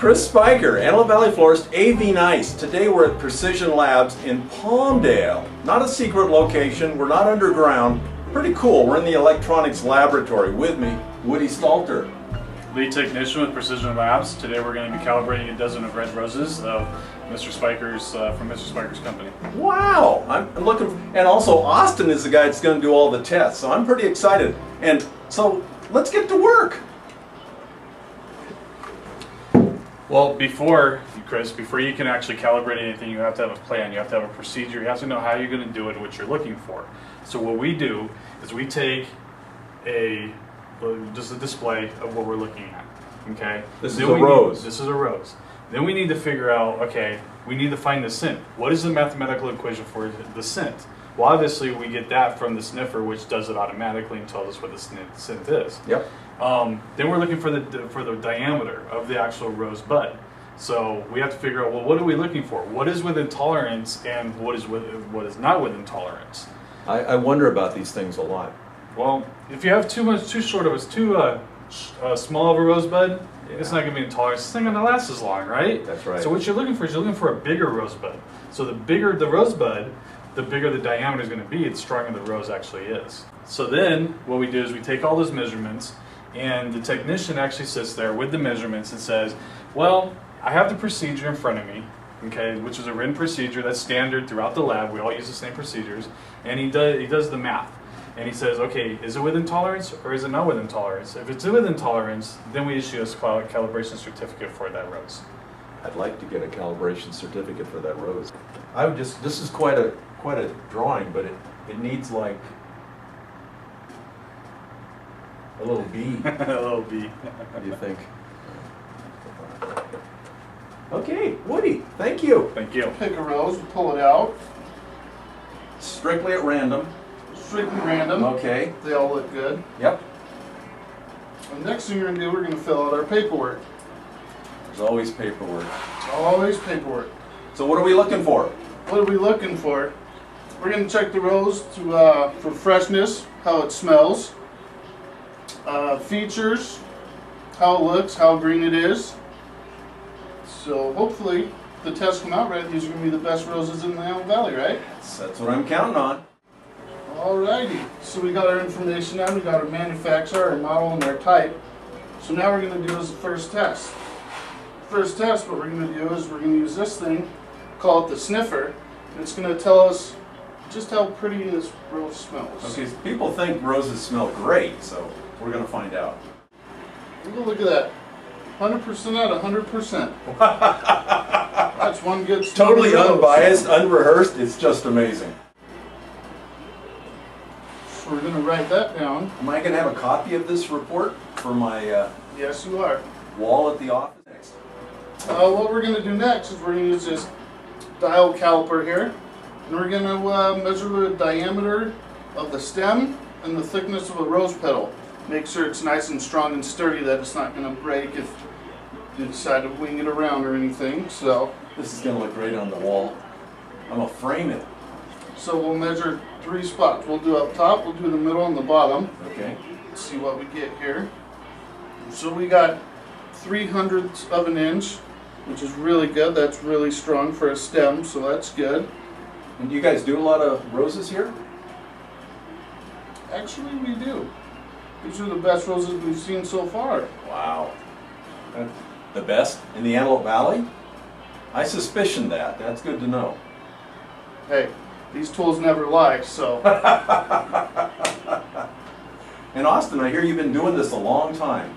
Chris Spiker, Antelope Valley Florist, AV Nice. Today we're at Precision Labs in Palmdale. Not a secret location, we're not underground. Pretty cool, we're in the electronics laboratory. With me, Woody Stalter. Lead technician with Precision Labs. Today we're going to be calibrating a dozen of red roses of Mr. Spiker's, from Mr. Spiker's company. Wow, I'm looking, and also Austin is the guy that's going to do all the tests, so I'm pretty excited. And so, let's get to work. Well, Chris, before you can actually calibrate anything, you have to have a plan, you have to have a procedure, you have to know how you're going to do it and what you're looking for. So what we do is we take just a display of what we're looking at, okay? This is a rose. This is a rose. Then we need to figure out, okay, we need to find the scent. What is the mathematical equation for the scent? Well, obviously we get that from the sniffer, which does it automatically and tells us what the scent is. Yep. Then we're looking for the diameter of the actual rose bud. So we have to figure out, well, what are we looking for? What is within tolerance and what is not within tolerance? I wonder about these things a lot. Well, if you have too small of a rosebud, it's not going to be in tolerance. It's not going to last as long, right? That's right. So what you're looking for a bigger rosebud. So the bigger the rosebud, the bigger the diameter is going to be, the stronger the rose actually is. So then what we do is we take all those measurements, and the technician actually sits there with the measurements and says, well, I have the procedure in front of me, okay, which is a written procedure that's standard throughout the lab. We all use the same procedures, and he does the math. And he says, okay, is it within tolerance or is it not within tolerance? If it's within tolerance, then we issue a calibration certificate for that rose. I'd like to get a calibration certificate for that rose. This is quite a drawing, but it needs like a little bee. A little bee. What do you think? Okay, Woody, thank you. Thank you. Pick a rose, pull it out. Strictly at random. Strictly random. Okay. They all look good. Yep. The next thing we're going to do, we're going to fill out our paperwork. There's always paperwork. Always paperwork. So what are we looking for? What are we looking for? We're going to check the rose for freshness, how it smells, features, how it looks, how green it is. So hopefully the tests come out right. These are going to be the best roses in the Antelope Valley, right? That's what I'm counting on. Alrighty, so we got our information now, we got our manufacturer, our model, and our type. So now we're going to do is the first test. First test, what we're going to do is we're going to use this thing, call it the sniffer, and it's going to tell us just how pretty this rose smells. Okay, so people think roses smell great, so we're going to find out. Look at that, 100% out of 100%. That's one good Totally rose. unbiased, unrehearsed, it's just amazing. So we're going to write that down. Am I going to have a copy of this report for my Yes, you are. wall at the office next? What we're going to do next is we're going to use this dial caliper here, and we're going to measure the diameter of the stem and the thickness of a rose petal. Make sure it's nice and strong and sturdy, that it's not going to break if you decide to wing it around or anything. So This is going to look great on the wall. I'm going to frame it. So we'll measure 3 spots. We'll do up top, we'll do the middle and the bottom. Okay. Let's see what we get here. So we got 3/100 of an inch, which is really good. That's really strong for a stem, so that's good. And do you guys do a lot of roses here? Actually, we do. These are the best roses we've seen so far. Wow. The best in the Antelope Valley? I suspicion that. That's good to know. Hey, these tools never lie, so. And Austin, I hear you've been doing this a long time.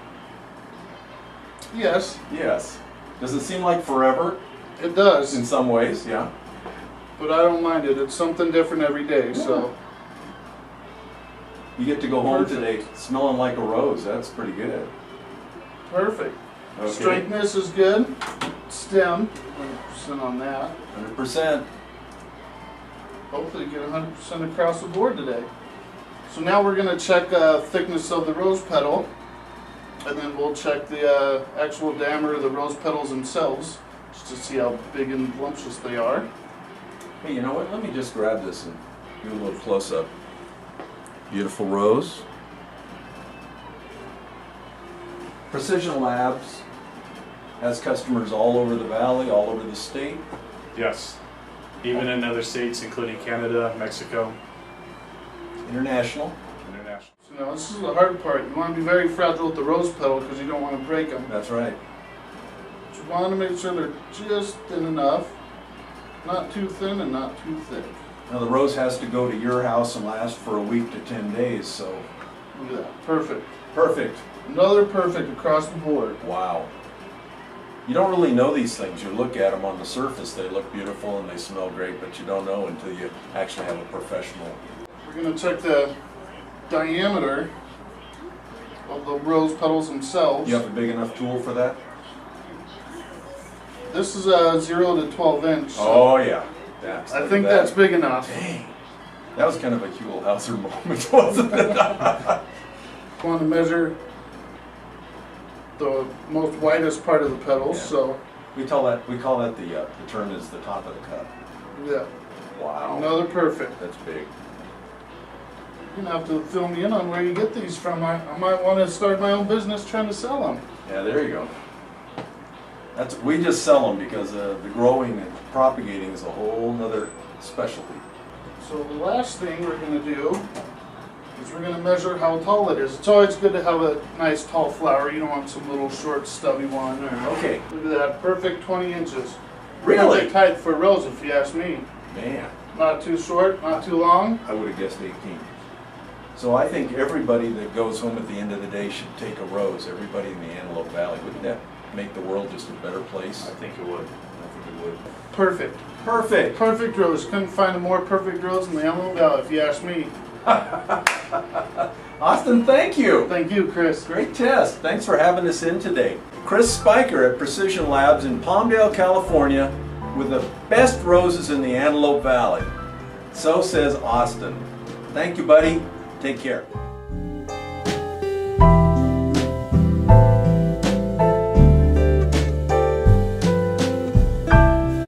Yes, Yes. Does it seem like forever? it does, In some ways, yeah. but I don't mind it. It's something different every day, so. You get to go home Perfect. today smelling like a rose. That's pretty good. Perfect. Okay. Strengthness is good. Stem, 100% on that. 100%. Hopefully get 100% across the board today. So now we're going to check thickness of the rose petal, and then we'll check the actual diameter of the rose petals themselves, just to see how big and voluptuous they are. Hey, you know what? Let me just grab this and do a little close-up. Beautiful rose. Precision Labs. Has customers all over the valley, all over the state. Yes. Even in other states, including Canada, Mexico, International. international. So now this is the hard part. You want to be very fragile with the rose petal because you don't want to break them. That's right. But you want to make sure they're just thin enough, not too thin and not too thick. Now the rose has to go to your house and last for a week to 10 days, so. Look at that. Perfect. Perfect. Another perfect across the board. Wow. You don't really know these things. You look at them on the surface, they look beautiful and they smell great, but you don't know until you actually have a professional. We're going to check the diameter of the rose petals themselves. You have a big enough tool for that? This is a 0 to 12 inch. So Oh yeah. That's, I think that's big enough. Dang. That was kind of a Huell Hauser moment, wasn't it? Want to measure the most widest part of the petals, Yeah. so we call that the term is the top of the cup. yeah, Wow. another perfect. That's big. You're gonna have to fill me in on where you get these from. I might want to start my own business trying to sell them. Yeah, there you go. We just sell them because the growing and propagating is a whole nother specialty. So the last thing we're gonna do is we're gonna measure how tall it is. It's always good to have a nice tall flower. You don't want some little short stubby one. Or, Okay. look at that, perfect 20 inches. Really? Perfect height for a rose, if you ask me. Man, Not too short, not too long. I would have guessed 18. So I think everybody that goes home at the end of the day should take a rose. Everybody in the Antelope Valley. Wouldn't that make the world just a better place? I think it would. I think it would. Perfect. Perfect. Perfect rose. Couldn't find a more perfect rose in the Antelope Valley, if you ask me. Austin, thank you. Thank you, Chris. Great test. Thanks for having us in today. Chris Spiker at Precision Labs in Palmdale, California, with the best roses in the Antelope Valley. So says Austin. Thank you, buddy. Take care.